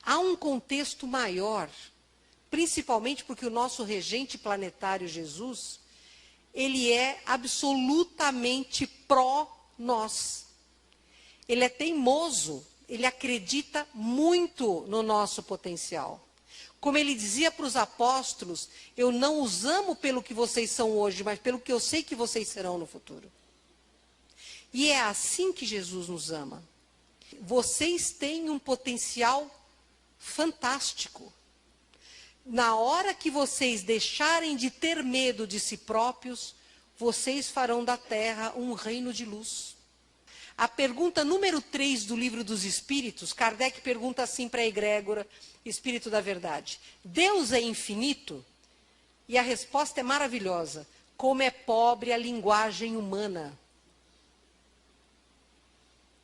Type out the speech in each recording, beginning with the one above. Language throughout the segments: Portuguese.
Há um contexto maior, principalmente porque o nosso regente planetário, Jesus, ele é absolutamente pró-nós. Ele é teimoso, ele acredita muito no nosso potencial. Como ele dizia para os apóstolos, eu não os amo pelo que vocês são hoje, mas pelo que eu sei que vocês serão no futuro. E é assim que Jesus nos ama. Vocês têm um potencial fantástico. Na hora que vocês deixarem de ter medo de si próprios, vocês farão da terra um reino de luz. A pergunta número 3 do Livro dos Espíritos, Kardec pergunta assim para a egrégora, Espírito da Verdade: Deus é infinito? E a resposta é maravilhosa: como é pobre a linguagem humana.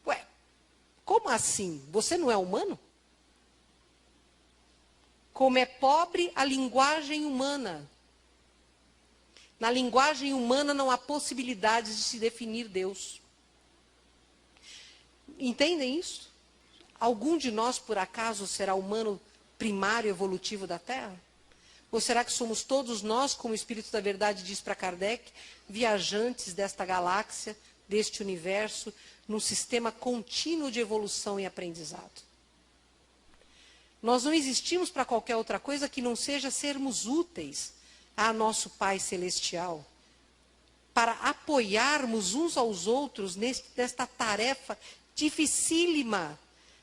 Ué, como assim? Você não é humano? Como é pobre a linguagem humana. Na linguagem humana não há possibilidade de se definir Deus. Entendem isso? Algum de nós, por acaso, será humano primário evolutivo da Terra? Ou será que somos todos nós, como o Espírito da Verdade diz para Kardec, viajantes desta galáxia, deste universo, num sistema contínuo de evolução e aprendizado? Nós não existimos para qualquer outra coisa que não seja sermos úteis a nosso Pai Celestial, para apoiarmos uns aos outros nesta tarefa dificílima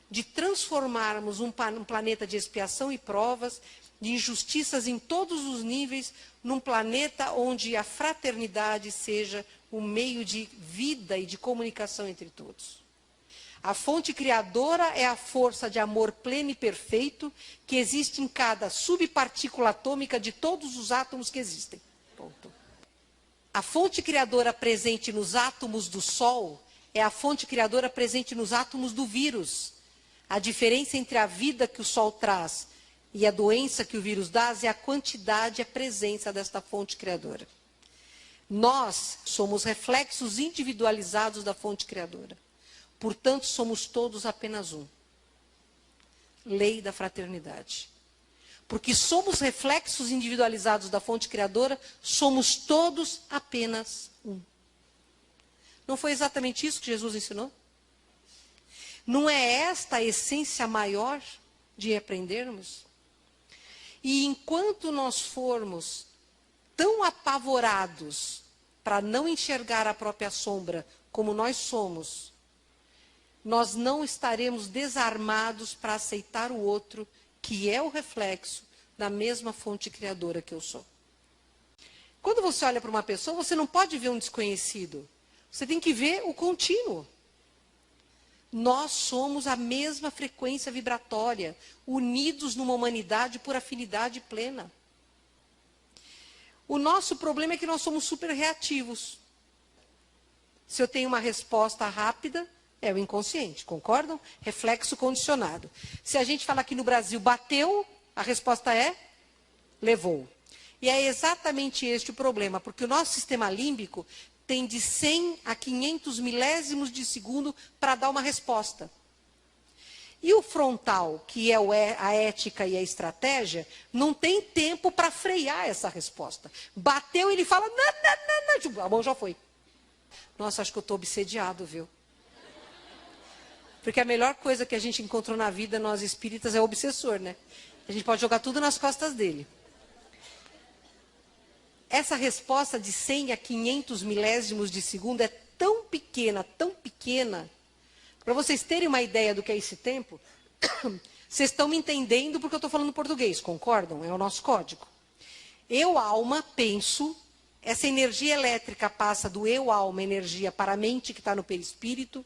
de transformarmos um planeta de expiação e provas, de injustiças em todos os níveis, num planeta onde a fraternidade seja o meio de vida e de comunicação entre todos. A fonte criadora é a força de amor pleno e perfeito que existe em cada subpartícula atômica de todos os átomos que existem. Ponto. A fonte criadora presente nos átomos do Sol é a fonte criadora presente nos átomos do vírus. A diferença entre a vida que o Sol traz e a doença que o vírus dá é a quantidade e a presença desta fonte criadora. Nós somos reflexos individualizados da fonte criadora. Portanto, somos todos apenas um. Lei da fraternidade. Porque somos reflexos individualizados da fonte criadora, somos todos apenas um. Não foi exatamente isso que Jesus ensinou? Não é esta a essência maior de aprendermos? E enquanto nós formos tão apavorados para não enxergar a própria sombra como nós somos, nós não estaremos desarmados para aceitar o outro, que é o reflexo da mesma fonte criadora que eu sou. Quando você olha para uma pessoa, você não pode ver um desconhecido. Você tem que ver o contínuo. Nós somos a mesma frequência vibratória, unidos numa humanidade por afinidade plena. O nosso problema é que nós somos super reativos. Se eu tenho uma resposta rápida, é o inconsciente, concordam? Reflexo condicionado. Se a gente fala aqui no Brasil, bateu, a resposta é levou. E é exatamente este o problema, porque o nosso sistema límbico tem de 100 a 500 milésimos de segundo para dar uma resposta. E o frontal, que é a ética e a estratégia, não tem tempo para frear essa resposta. Bateu, ele fala, não, a mão já foi. Nossa, acho que eu estou obsediado, viu? Porque a melhor coisa que a gente encontrou na vida, nós espíritas, é o obsessor, né? A gente pode jogar tudo nas costas dele. Essa resposta de 100 a 500 milésimos de segundo é tão pequena, para vocês terem uma ideia do que é esse tempo, vocês estão me entendendo porque eu estou falando português, concordam? É o nosso código. Eu, alma, penso, essa energia elétrica passa do eu, alma, energia, para a mente que está no perispírito.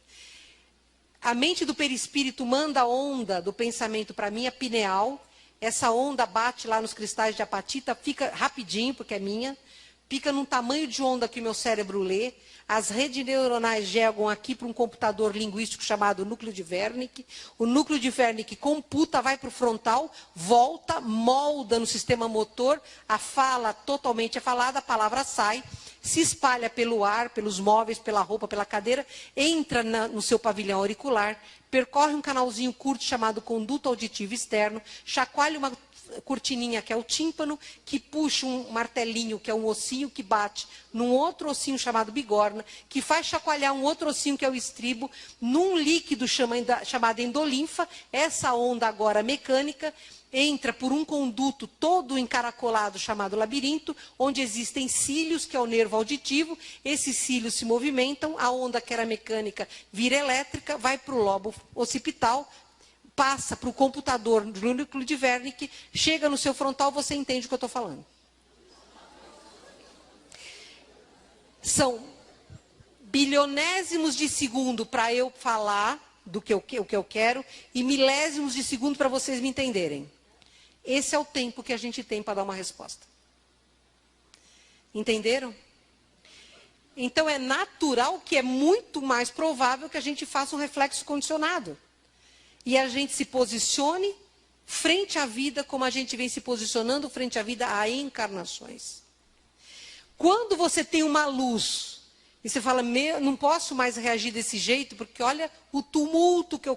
A mente do perispírito manda a onda do pensamento para a minha pineal. Essa onda bate lá nos cristais de apatita, fica rapidinho, porque é minha. Fica num tamanho de onda que o meu cérebro lê. As redes neuronais chegam aqui para um computador linguístico chamado núcleo de Wernicke. O núcleo de Wernicke computa, vai para o frontal, volta, molda no sistema motor, a fala totalmente é falada, a palavra sai, se espalha pelo ar, pelos móveis, pela roupa, pela cadeira, entra no seu pavilhão auricular, percorre um canalzinho curto chamado conduto auditivo externo, chacoalha uma cortininha, que é o tímpano, que puxa um martelinho, que é um ossinho que bate num outro ossinho chamado bigorna, que faz chacoalhar um outro ossinho, que é o estribo, num líquido chamado endolinfa. Essa onda agora mecânica entra por um conduto todo encaracolado chamado labirinto, onde existem cílios, que é o nervo auditivo. Esses cílios se movimentam, a onda que era mecânica vira elétrica, vai para o lobo occipital, passa para o computador do núcleo de Wernicke, chega no seu frontal, você entende o que eu estou falando. São bilionésimos de segundo para eu falar o que eu quero e milésimos de segundo para vocês me entenderem. Esse é o tempo que a gente tem para dar uma resposta. Entenderam? Então é natural que é muito mais provável que a gente faça um reflexo condicionado. E a gente se posicione frente à vida como a gente vem se posicionando frente à vida há encarnações. Quando você tem uma luz e você fala, não posso mais reagir desse jeito, porque olha o tumulto que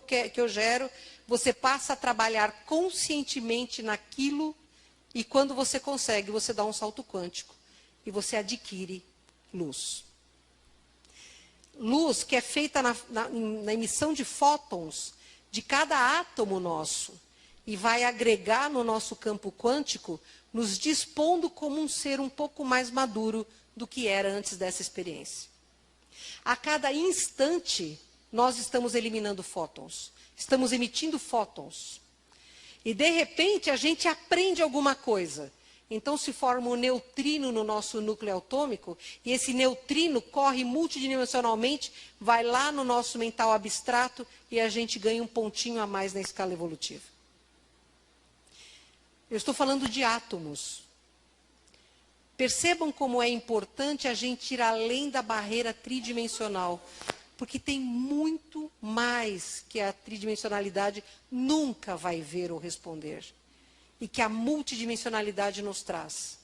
eu gero, você passa a trabalhar conscientemente naquilo e quando você consegue, você dá um salto quântico e você adquire luz. Luz que é feita na emissão de fótons de cada átomo nosso e vai agregar no nosso campo quântico, nos dispondo como um ser um pouco mais maduro do que era antes dessa experiência. A cada instante, nós estamos eliminando fótons, estamos emitindo fótons. E, de repente, a gente aprende alguma coisa. Então, se forma um neutrino no nosso núcleo atômico, e esse neutrino corre multidimensionalmente, vai lá no nosso mental abstrato, e a gente ganha um pontinho a mais na escala evolutiva. Eu estou falando de átomos. Percebam como é importante a gente ir além da barreira tridimensional, porque tem muito mais que a tridimensionalidade nunca vai ver ou responder. E que a multidimensionalidade nos traz.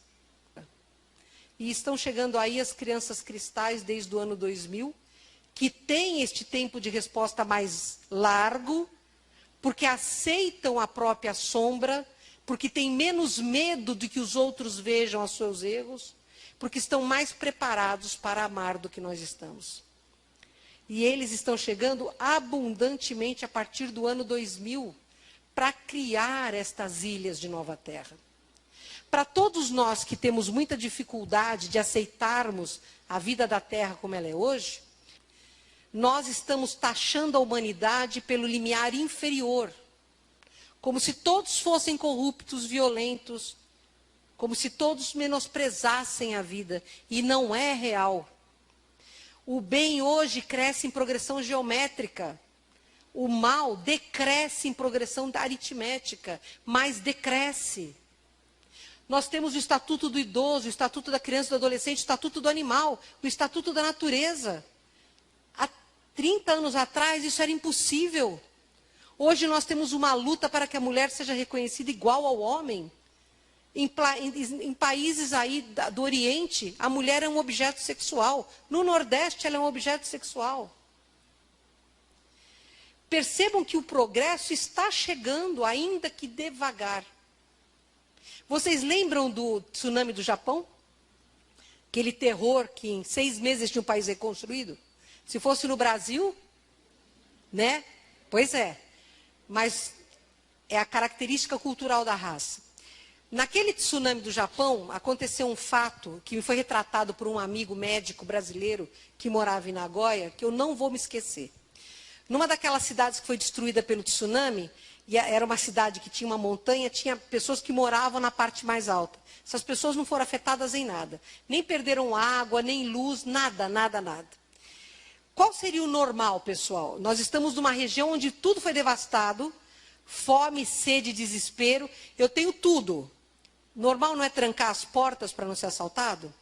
E estão chegando aí as crianças cristais desde o ano 2000, que têm este tempo de resposta mais largo, porque aceitam a própria sombra, porque têm menos medo de que os outros vejam os seus erros, porque estão mais preparados para amar do que nós estamos. E eles estão chegando abundantemente a partir do ano 2000, para criar estas ilhas de nova terra. Para todos nós que temos muita dificuldade de aceitarmos a vida da Terra como ela é hoje, nós estamos taxando a humanidade pelo limiar inferior, como se todos fossem corruptos, violentos, como se todos menosprezassem a vida, e não é real. O bem hoje cresce em progressão geométrica. O mal decresce em progressão aritmética, mas decresce. Nós temos o Estatuto do Idoso, o Estatuto da Criança e do Adolescente, o Estatuto do Animal, o Estatuto da Natureza. Há 30 anos atrás isso era impossível. Hoje nós temos uma luta para que a mulher seja reconhecida igual ao homem. Em países aí do Oriente, a mulher é um objeto sexual. No Nordeste, ela é um objeto sexual. Percebam que o progresso está chegando, ainda que devagar. Vocês lembram do tsunami do Japão? Aquele terror que em 6 meses tinha um país reconstruído? Se fosse no Brasil, né? Pois é. Mas é a característica cultural da raça. Naquele tsunami do Japão, aconteceu um fato que me foi retratado por um amigo médico brasileiro que morava em Nagoya, que eu não vou me esquecer. Numa daquelas cidades que foi destruída pelo tsunami, e era uma cidade que tinha uma montanha, tinha pessoas que moravam na parte mais alta. Essas pessoas não foram afetadas em nada. Nem perderam água, nem luz, nada, nada, nada. Qual seria o normal, pessoal? Nós estamos numa região onde tudo foi devastado, fome, sede, desespero. Eu tenho tudo. Normal não é trancar as portas para não ser assaltado?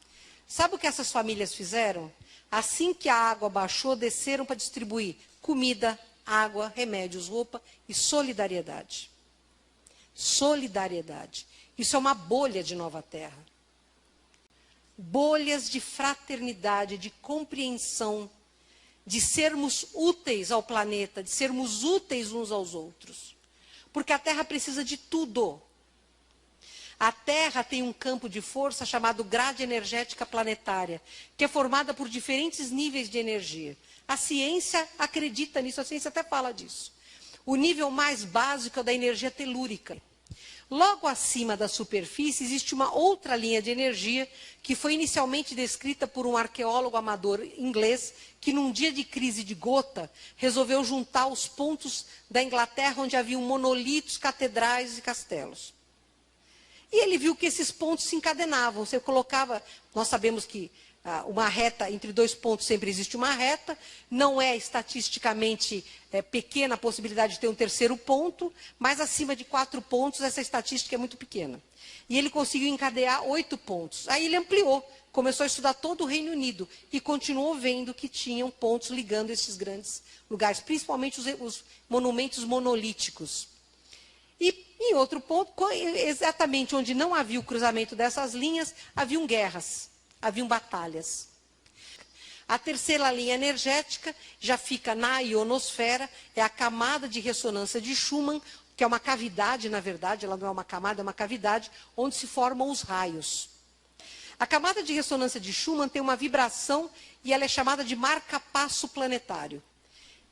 Sabe o que essas famílias fizeram? Assim que a água baixou, desceram para distribuir comida, água, remédios, roupa e solidariedade. Solidariedade. Isso é uma bolha de nova terra. Bolhas de fraternidade, de compreensão, de sermos úteis ao planeta, de sermos úteis uns aos outros. Porque a Terra precisa de tudo. A Terra tem um campo de força chamado grade energética planetária, que é formada por diferentes níveis de energia. A ciência acredita nisso, a ciência até fala disso. O nível mais básico é o da energia telúrica. Logo acima da superfície existe uma outra linha de energia que foi inicialmente descrita por um arqueólogo amador inglês que, num dia de crise de gota, resolveu juntar os pontos da Inglaterra onde haviam monolitos, catedrais e castelos. E ele viu que esses pontos se encadenavam. Você colocava, nós sabemos que uma reta, entre dois pontos sempre existe uma reta, não é estatisticamente pequena a possibilidade de ter um terceiro ponto, mas acima de 4 pontos essa estatística é muito pequena. E ele conseguiu encadear 8 pontos. Aí ele ampliou, começou a estudar todo o Reino Unido e continuou vendo que tinham pontos ligando esses grandes lugares, principalmente os monumentos monolíticos. E em outro ponto, exatamente onde não havia o cruzamento dessas linhas, haviam guerras. Haviam batalhas. A terceira linha energética já fica na ionosfera, é a camada de ressonância de Schumann, que é uma cavidade, na verdade, ela não é uma camada, é uma cavidade, onde se formam os raios. A camada de ressonância de Schumann tem uma vibração e ela é chamada de marca-passo planetário.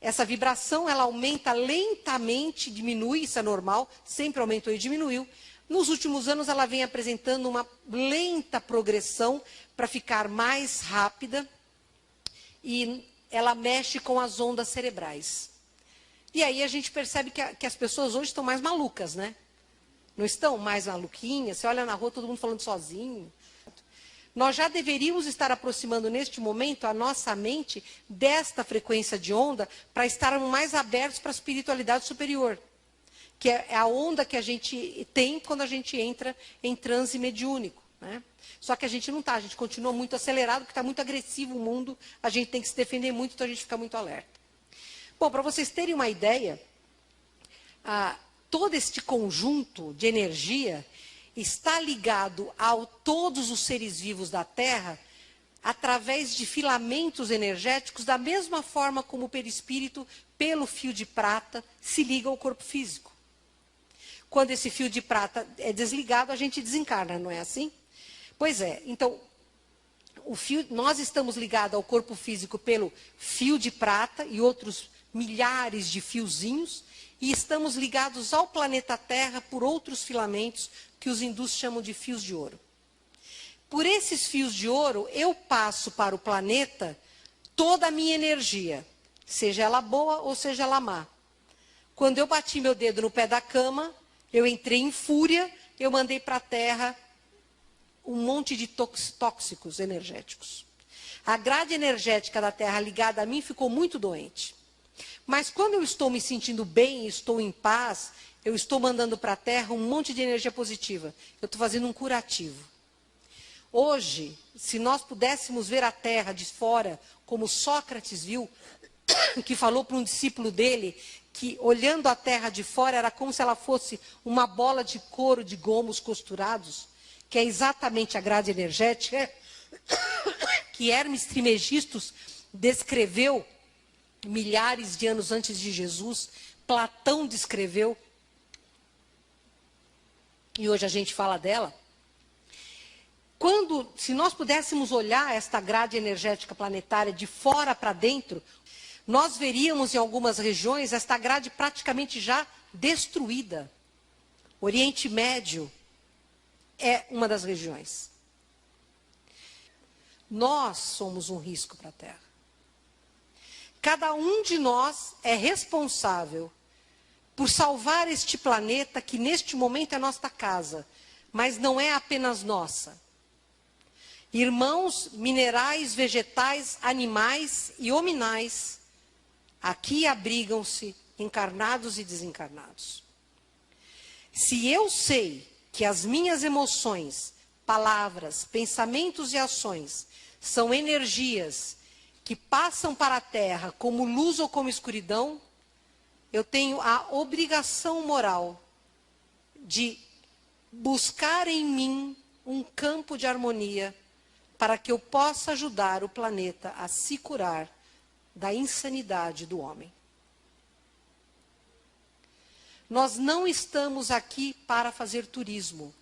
Essa vibração, ela aumenta lentamente, diminui, isso é normal, sempre aumentou e diminuiu. Nos últimos anos, ela vem apresentando uma lenta progressão para ficar mais rápida e ela mexe com as ondas cerebrais. E aí a gente percebe que as pessoas hoje estão mais malucas, né? Não estão mais maluquinhas, você olha na rua, todo mundo falando sozinho. Nós já deveríamos estar aproximando neste momento a nossa mente desta frequência de onda para estarmos mais abertos para a espiritualidade superior. Que é a onda que a gente tem quando a gente entra em transe mediúnico. Né? Só que a gente não está, a gente continua muito acelerado, porque está muito agressivo o mundo, a gente tem que se defender muito, então a gente fica muito alerta. Bom, para vocês terem uma ideia, todo este conjunto de energia está ligado a todos os seres vivos da Terra através de filamentos energéticos, da mesma forma como o perispírito, pelo fio de prata, se liga ao corpo físico. Quando esse fio de prata é desligado, a gente desencarna, não é assim? Pois é, então, nós estamos ligados ao corpo físico pelo fio de prata e outros milhares de fiozinhos, e estamos ligados ao planeta Terra por outros filamentos que os hindus chamam de fios de ouro. Por esses fios de ouro, eu passo para o planeta toda a minha energia, seja ela boa ou seja ela má. Quando eu bati meu dedo no pé da cama, eu entrei em fúria, eu mandei para a Terra um monte de tóxicos energéticos. A grade energética da Terra ligada a mim ficou muito doente. Mas quando eu estou me sentindo bem, estou em paz, eu estou mandando para a Terra um monte de energia positiva. Eu estou fazendo um curativo. Hoje, se nós pudéssemos ver a Terra de fora, como Sócrates viu, que falou para um discípulo dele, que olhando a Terra de fora era como se ela fosse uma bola de couro de gomos costurados, que é exatamente a grade energética, que Hermes Trismegistus descreveu milhares de anos antes de Jesus, Platão descreveu, e hoje a gente fala dela. Se nós pudéssemos olhar esta grade energética planetária de fora para dentro, nós veríamos em algumas regiões esta grade praticamente já destruída. Oriente Médio é uma das regiões. Nós somos um risco para a Terra. Cada um de nós é responsável por salvar este planeta que neste momento é nossa casa, mas não é apenas nossa. Irmãos minerais, vegetais, animais e hominais, aqui abrigam-se encarnados e desencarnados. Se eu sei que as minhas emoções, palavras, pensamentos e ações são energias que passam para a Terra como luz ou como escuridão, eu tenho a obrigação moral de buscar em mim um campo de harmonia para que eu possa ajudar o planeta a se curar da insanidade do homem. Nós não estamos aqui para fazer turismo.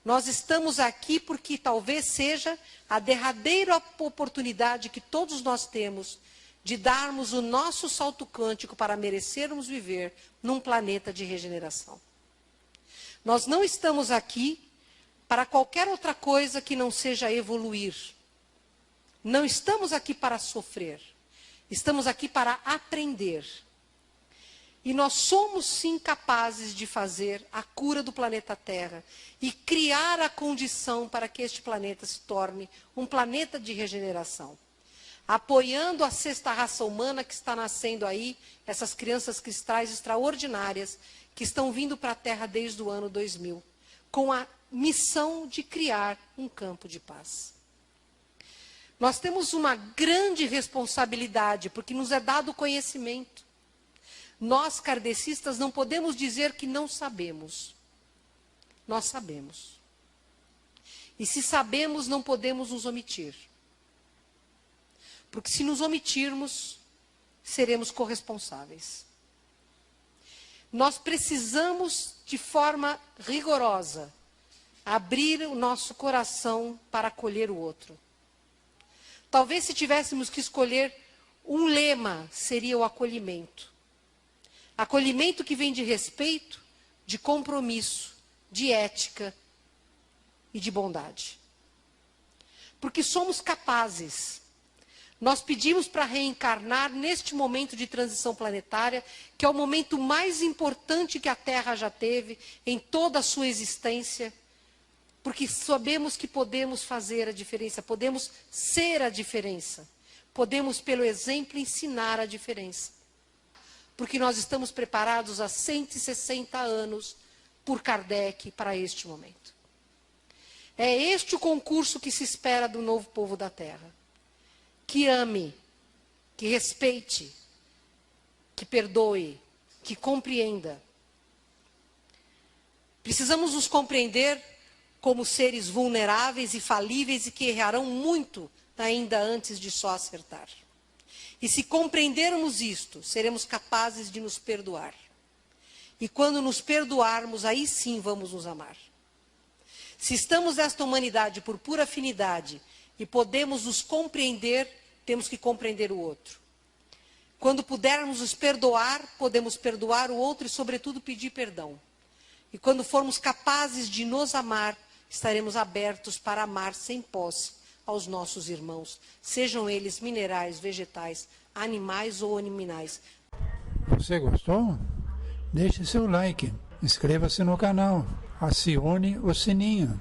Nós estamos aqui porque talvez seja a derradeira oportunidade que todos nós temos de darmos o nosso salto quântico para merecermos viver num planeta de regeneração. Nós não estamos aqui para qualquer outra coisa que não seja evoluir. Não estamos aqui para sofrer. Estamos aqui para aprender. E nós somos sim capazes de fazer a cura do planeta Terra e criar a condição para que este planeta se torne um planeta de regeneração. Apoiando a sexta raça humana que está nascendo aí, essas crianças cristais extraordinárias que estão vindo para a Terra desde o ano 2000, com a missão de criar um campo de paz. Nós temos uma grande responsabilidade, porque nos é dado conhecimento. Nós, kardecistas, não podemos dizer que não sabemos. Nós sabemos. E se sabemos, não podemos nos omitir. Porque se nos omitirmos, seremos corresponsáveis. Nós precisamos, de forma rigorosa, abrir o nosso coração para acolher o outro. Talvez se tivéssemos que escolher um lema, seria o acolhimento. Acolhimento que vem de respeito, de compromisso, de ética e de bondade. Porque somos capazes. Nós pedimos para reencarnar neste momento de transição planetária, que é o momento mais importante que a Terra já teve em toda a sua existência, porque sabemos que podemos fazer a diferença, podemos ser a diferença, podemos, pelo exemplo, ensinar a diferença. Porque nós estamos preparados há 160 anos por Kardec para este momento. É este o concurso que se espera do novo povo da Terra. Que ame, que respeite, que perdoe, que compreenda. Precisamos nos compreender como seres vulneráveis e falíveis e que errarão muito ainda antes de só acertar. E se compreendermos isto, seremos capazes de nos perdoar. E quando nos perdoarmos, aí sim vamos nos amar. Se estamos nesta humanidade por pura afinidade e podemos nos compreender, temos que compreender o outro. Quando pudermos nos perdoar, podemos perdoar o outro e, sobretudo, pedir perdão. E quando formos capazes de nos amar, estaremos abertos para amar sem posse aos nossos irmãos, sejam eles minerais, vegetais, animais ou animais. Você gostou? Deixe seu like, inscreva-se no canal, acione o sininho.